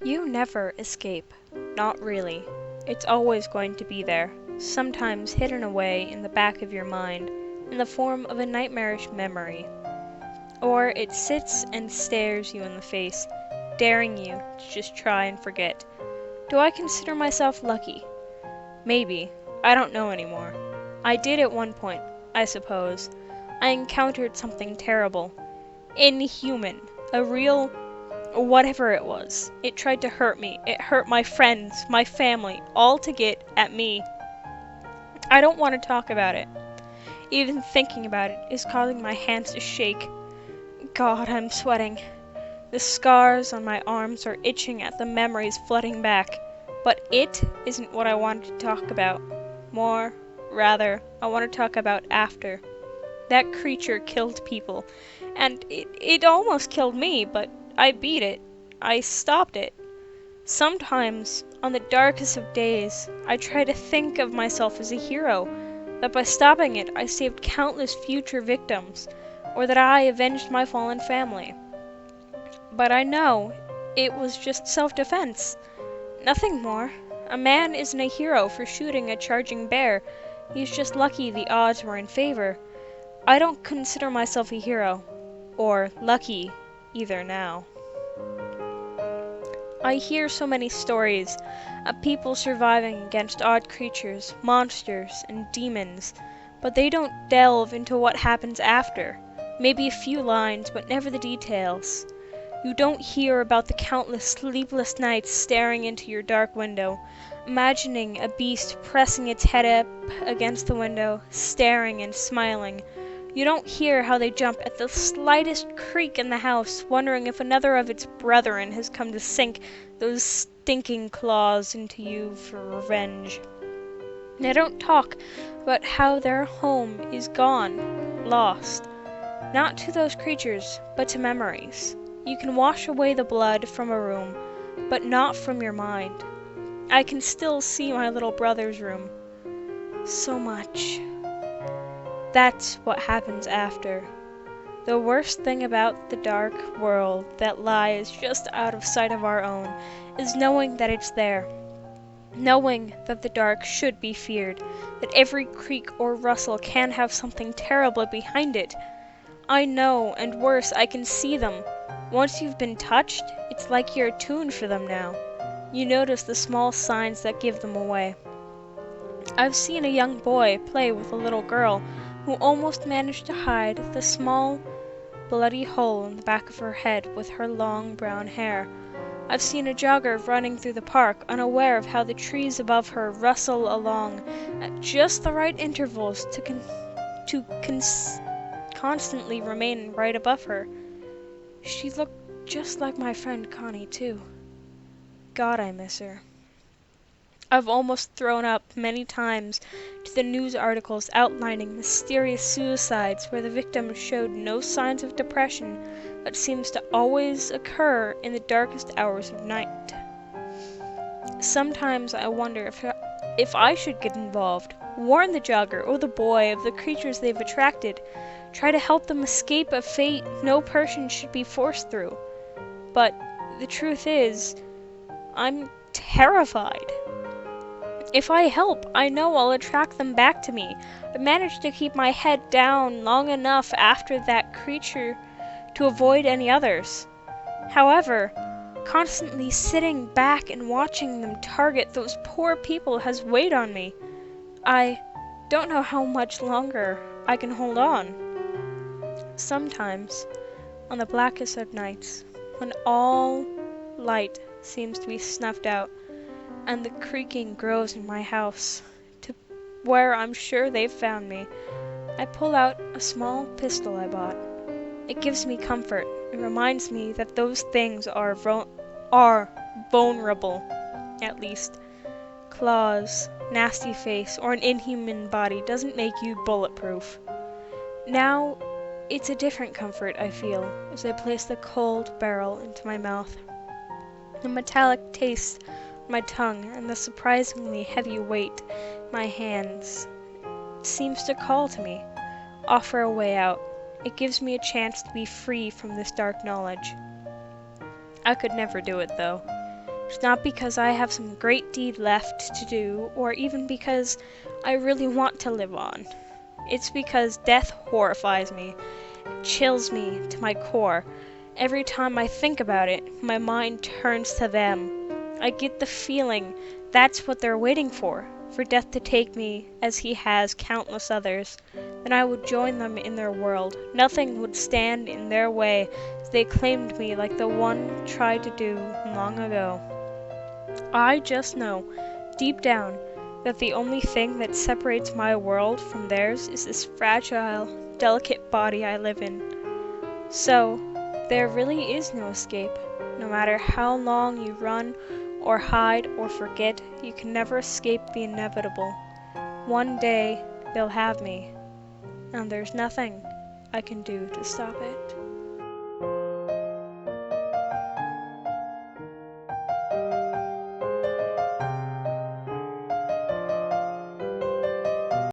You never escape. Not really. It's always going to be there, sometimes hidden away in the back of your mind, in the form of a nightmarish memory. Or it sits and stares you in the face, daring you to just try and forget. Do I consider myself lucky? Maybe. I don't know anymore. I did at one point, I suppose. I encountered something terrible. Inhuman. A real... whatever it was. It tried to hurt me. It hurt my friends, my family, all to get at me. I don't want to talk about it. Even thinking about it is causing my hands to shake. God, I'm sweating. The scars on my arms are itching at the memories flooding back. But it isn't what I wanted to talk about. Rather, I want to talk about after. That creature killed people, and it almost killed me, but I beat it. I stopped it. Sometimes, on the darkest of days, I try to think of myself as a hero, that by stopping it I saved countless future victims, or that I avenged my fallen family. But I know it was just self-defense. Nothing more. A man isn't a hero for shooting a charging bear. He's just lucky the odds were in favor. I don't consider myself a hero, or lucky either now. I hear so many stories of people surviving against odd creatures, monsters, and demons, but they don't delve into what happens after. Maybe a few lines, but never the details. You don't hear about the countless sleepless nights staring into your dark window, imagining a beast pressing its head up against the window, staring and smiling. You don't hear how they jump at the slightest creak in the house, wondering if another of its brethren has come to sink those stinking claws into you for revenge. They don't talk about how their home is gone, lost. Not to those creatures, but to memories. You can wash away the blood from a room, but not from your mind. I can still see my little brother's room. So much. That's what happens after. The worst thing about the dark world that lies just out of sight of our own is knowing that it's there. Knowing that the dark should be feared, that every creak or rustle can have something terrible behind it. I know, and worse, I can see them. Once you've been touched, it's like you're attuned for them now. You notice the small signs that give them away. I've seen a young boy play with a little girl who almost managed to hide the small, bloody hole in the back of her head with her long brown hair. I've seen a jogger running through the park, unaware of how the trees above her rustle along at just the right intervals to constantly remain right above her. She looked just like my friend Connie, too. God, I miss her. I've almost thrown up many times to the news articles outlining mysterious suicides where the victim showed no signs of depression that seems to always occur in the darkest hours of night. Sometimes I wonder if I should get involved, warn the jogger or the boy of the creatures they've attracted, try to help them escape a fate no person should be forced through. But the truth is, I'm terrified. If I help, I know I'll attract them back to me. I managed to keep my head down long enough after that creature to avoid any others. However, constantly sitting back and watching them target those poor people has weighed on me. I don't know how much longer I can hold on. Sometimes, on the blackest of nights, when all light seems to be snuffed out, and the creaking grows in my house, to where I'm sure they've found me, I pull out a small pistol I bought. It gives me comfort. It reminds me that those things are vulnerable, at least. Claws, nasty face, or an inhuman body doesn't make you bulletproof. Now, it's a different comfort I feel as I place the cold barrel into my mouth. The metallic taste on my tongue and the surprisingly heavy weight in my hands seems to call to me, offer a way out. It gives me a chance to be free from this dark knowledge. I could never do it, though. It's not because I have some great deed left to do, or even because I really want to live on. It's because death horrifies me. It chills me to my core. Every time I think about it, my mind turns to them. I get the feeling that's what they're waiting for death to take me as he has countless others. Then I would join them in their world. Nothing would stand in their way as they claimed me like the one tried to do long ago. I just know, deep down, that the only thing that separates my world from theirs is this fragile, delicate body I live in. So, there really is no escape. No matter how long you run or hide or forget, you can never escape the inevitable. One day, they'll have me, and there's nothing I can do to stop it.